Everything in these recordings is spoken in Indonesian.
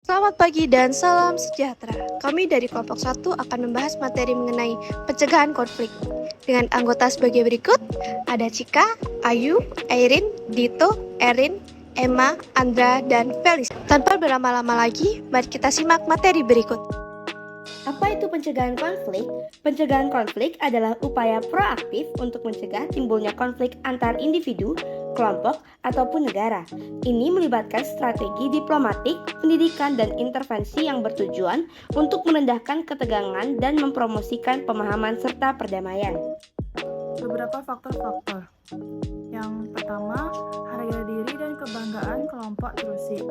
Selamat pagi dan salam sejahtera. Kami dari kelompok 1 akan membahas materi mengenai pencegahan konflik. Dengan anggota sebagai berikut, ada Cika, Ayu, Airin, Dito, Erin, Emma, Andra, dan Felis. Tanpa berlama-lama lagi, mari kita simak materi berikut. Apa itu pencegahan konflik? Pencegahan konflik adalah upaya proaktif untuk mencegah timbulnya konflik antar individu, kelompok, ataupun negara. Ini melibatkan strategi diplomatik, pendidikan, dan intervensi yang bertujuan untuk merendahkan ketegangan dan mempromosikan pemahaman serta perdamaian. Beberapa faktor-faktor. Yang pertama, harga diri dan kebanggaan kelompok terusik.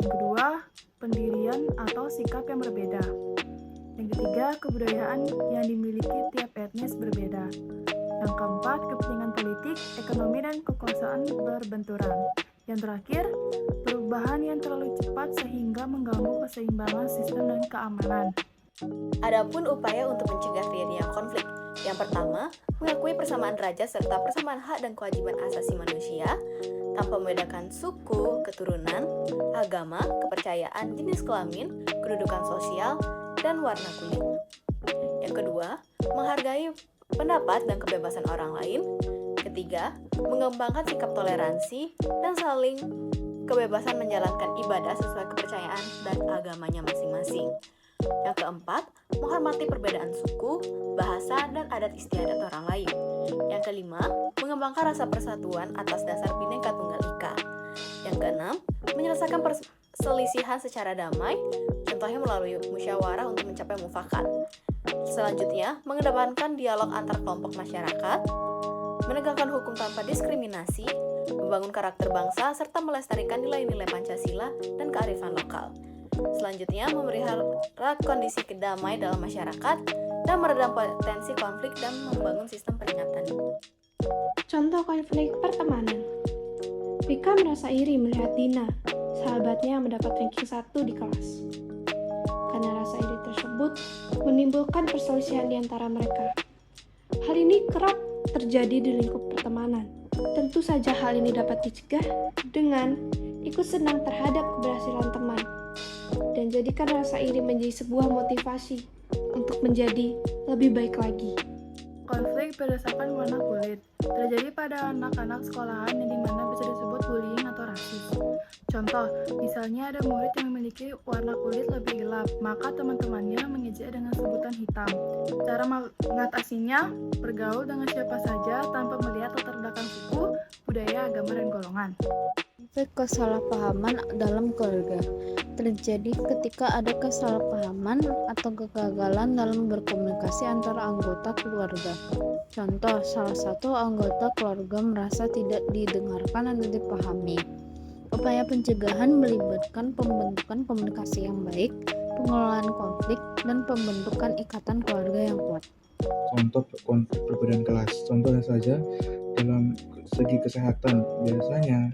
Yang kedua, pendirian atau sikap yang berbeda. Yang ketiga, kebudayaan yang dimiliki tiap etnis berbeda. Yang keempat, kepentingan politik, ekonomi, dan kekuasaan berbenturan. Yang terakhir, perubahan yang terlalu cepat sehingga mengganggu keseimbangan sistem dan keamanan. Adapun upaya untuk mencegah terjadinya konflik. Yang pertama, mengakui persamaan derajat serta persamaan hak dan kewajiban asasi manusia tanpa membedakan suku, keturunan, agama, kepercayaan, jenis kelamin, kedudukan sosial, dan warna kulit. Yang kedua, menghargai pendapat dan kebebasan orang lain. Ketiga, mengembangkan sikap toleransi dan saling kebebasan menjalankan ibadah sesuai kepercayaan dan agamanya masing-masing. Yang keempat, menghormati perbedaan suku, bahasa, dan adat istiadat orang lain. Yang kelima, mengembangkan rasa persatuan atas dasar Bhinneka Tunggal Ika. Yang keenam, menyelesaikan perselisihan secara damai, contohnya melalui musyawarah untuk mencapai mufakat. Selanjutnya, mengedepankan dialog antar kelompok masyarakat, menegakkan hukum tanpa diskriminasi, membangun karakter bangsa, serta melestarikan nilai-nilai Pancasila dan kearifan lokal. Selanjutnya, memelihara kondisi damai dalam masyarakat dan meredam potensi konflik dan membangun sistem peringatan. Contoh konflik pertemanan. Rika merasa iri melihat Dina, sahabatnya yang mendapat ranking 1 di kelas. Karena rasa iri tersebut menimbulkan perselisihan di antara mereka. Hal ini kerap terjadi di lingkup pertemanan. Tentu saja hal ini dapat dicegah dengan ikut senang terhadap keberhasilan teman dan jadikan rasa iri menjadi sebuah motivasi untuk menjadi lebih baik lagi. Konflik berdasarkan warna kulit terjadi pada anak-anak sekolahan yang dimana bisa disebut bullying atau rasis. Contoh, misalnya ada murid yang memiliki warna kulit lebih gelap, maka teman-temannya mengejek dengan sebutan hitam. Cara mengatasinya, bergaul dengan siapa saja tanpa melihat latar belakang suku, budaya, agama, dan golongan. Konflik kesalahpahaman dalam keluarga terjadi ketika ada kesalahpahaman atau kegagalan dalam berkomunikasi antara anggota keluarga. Contoh, salah satu anggota keluarga merasa tidak didengarkan atau dipahami. Upaya pencegahan melibatkan pembentukan komunikasi yang baik, pengelolaan konflik, dan pembentukan ikatan keluarga yang kuat. Contoh konflik perbedaan kelas. Contohnya saja dalam segi kesehatan, biasanya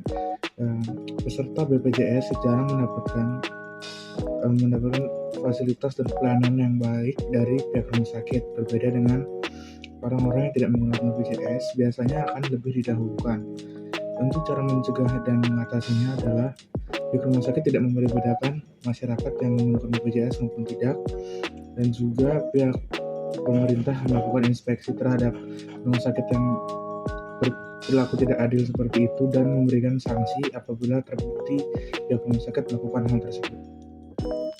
peserta BPJS jarang mendapatkan fasilitas dan pelayanan yang baik dari pihak rumah sakit. Berbeda dengan orang-orang yang tidak menggunakan BPJS, biasanya akan lebih didahulukan. Tentu cara mencegah dan mengatasinya adalah pihak rumah sakit tidak membedakan masyarakat yang menggunakan BPJS maupun tidak, dan juga pihak pemerintah melakukan inspeksi terhadap rumah sakit yang berlaku tidak adil seperti itu dan memberikan sanksi apabila terbukti pihak rumah sakit melakukan hal tersebut.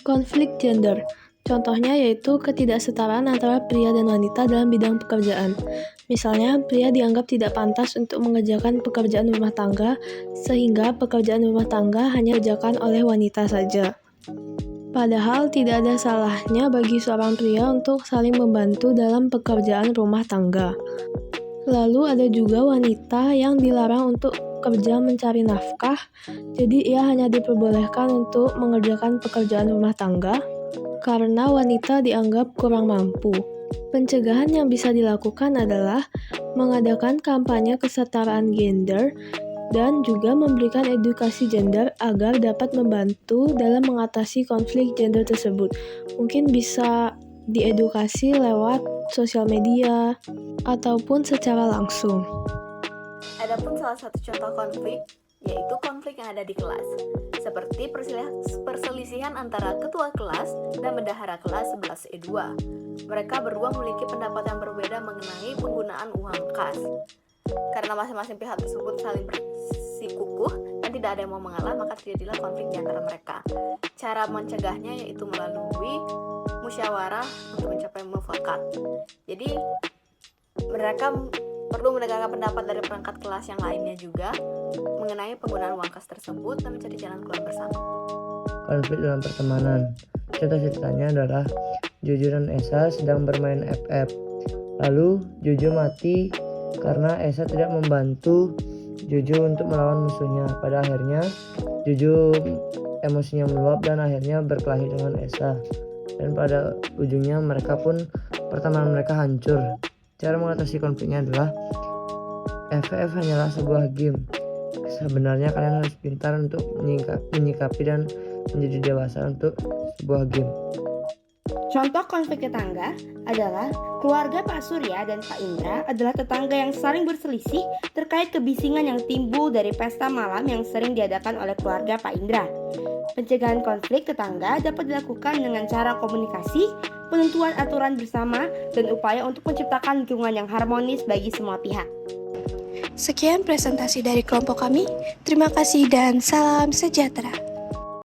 Konflik gender. Contohnya yaitu ketidaksetaraan antara pria dan wanita dalam bidang pekerjaan. Misalnya, pria dianggap tidak pantas untuk mengerjakan pekerjaan rumah tangga, sehingga pekerjaan rumah tangga hanya dikerjakan oleh wanita saja. Padahal tidak ada salahnya bagi seorang pria untuk saling membantu dalam pekerjaan rumah tangga. Lalu ada juga wanita yang dilarang untuk kerja mencari nafkah, jadi ia hanya diperbolehkan untuk mengerjakan pekerjaan rumah tangga karena wanita dianggap kurang mampu. Pencegahan yang bisa dilakukan adalah mengadakan kampanye kesetaraan gender dan juga memberikan edukasi gender agar dapat membantu dalam mengatasi konflik gender tersebut. Mungkin bisa diedukasi lewat sosial media ataupun secara langsung. Adapun salah satu contoh konflik yaitu konflik yang ada di kelas, seperti perselisihan antara ketua kelas dan bendahara kelas 11E2. Mereka berdua memiliki pendapat yang berbeda mengenai penggunaan uang kas. Karena masing-masing pihak tersebut saling bersikukuh dan tidak ada yang mau mengalah, maka terjadilah konflik di antara mereka. Cara mencegahnya yaitu melalui musyawarah untuk mencapai mufakat. Jadi mereka perlu mendengarkan pendapat dari perangkat kelas yang lainnya juga mengenai penggunaan uang kas tersebut dan mencari jalan keluar bersama. Konflik dalam pertemanan. Contoh ceritanya adalah Juju dan Esa sedang bermain FF. Lalu Juju mati karena Esa tidak membantu Juju untuk melawan musuhnya. Pada akhirnya Juju emosinya meluap dan akhirnya berkelahi dengan Esa. Dan pada ujungnya pertemanan mereka hancur. Cara mengatasi konfliknya adalah FF hanyalah sebuah game. Sebenarnya kalian harus pintar untuk menyikapi dan menjadi dewasa untuk sebuah game. Contoh konflik tetangga adalah keluarga Pak Surya dan Pak Indra adalah tetangga yang saling berselisih terkait kebisingan yang timbul dari pesta malam yang sering diadakan oleh keluarga Pak Indra. Pencegahan konflik tetangga dapat dilakukan dengan cara komunikasi, penentuan aturan bersama, dan upaya untuk menciptakan lingkungan yang harmonis bagi semua pihak. Sekian presentasi dari kelompok kami. Terima kasih dan salam sejahtera.